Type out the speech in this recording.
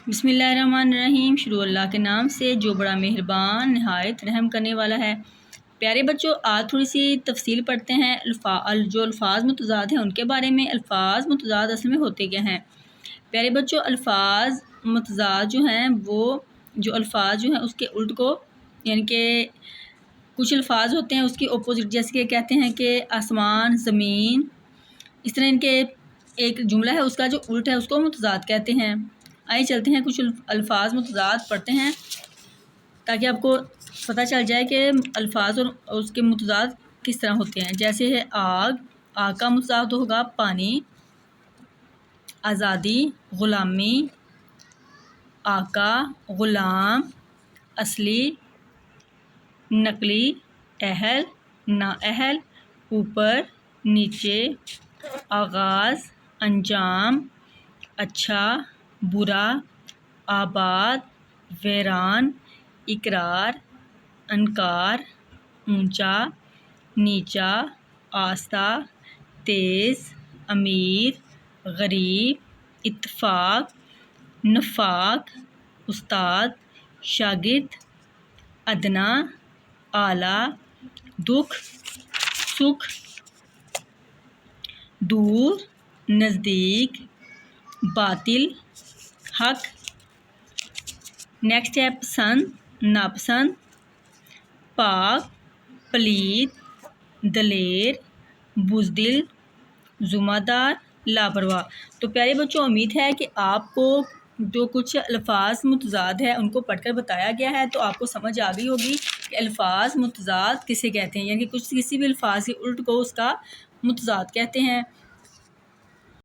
بسم اللہ الرحمن الرحیم۔ شروع اللہ کے نام سے جو بڑا مہربان نہایت رحم کرنے والا ہے۔ پیارے بچوں، آج تھوڑی سی تفصیل پڑھتے ہیں جو الفاظ متضاد ہیں ان کے بارے میں۔ الفاظ متضاد اصل میں ہوتے کیا ہیں؟ پیارے بچوں، الفاظ متضاد جو ہیں وہ الفاظ جو ہیں اس کے الٹ کو، یعنی کہ کچھ الفاظ ہوتے ہیں اس کی اپوزٹ، جیسے کہ کہتے ہیں کہ آسمان، زمین، اس طرح ان کے ایک جملہ ہے اس کا جو الٹ ہے اس کو متضاد کہتے ہیں۔ آئیے چلتے ہیں کچھ الفاظ متضاد پڑھتے ہیں تاکہ آپ کو پتہ چل جائے کہ الفاظ اور اس کے متضاد کس طرح ہوتے ہیں۔ جیسے ہے آگ، آگ کا متضاد ہوگا پانی، آزادی، غلامی، آقا، غلام، اصلی، نقلی، اہل، نااہل، اوپر، نیچے، آغاز، انجام، اچھا، برا، آباد، ویران، اقرار، انکار، اونچا، نیچا، آستہ، تیز، امیر، غریب، اتفاق، نفاق، استاد، شاگرد، ادنا، اعلیٰ، دکھ، سکھ، دور، نزدیک، باطل، حق۔ نیکسٹ ہے پسند، ناپسند، پاک، پلید، دلیر، بزدل، ذمہ دار، لاپرواہ۔ تو پیارے بچوں، امید ہے کہ آپ کو جو کچھ الفاظ متضاد ہے ان کو پڑھ کر بتایا گیا ہے تو آپ کو سمجھ آ گئی ہوگی کہ الفاظ متضاد کسے کہتے ہیں، یعنی کہ کسی بھی الفاظ کے الٹ کو اس کا متضاد کہتے ہیں۔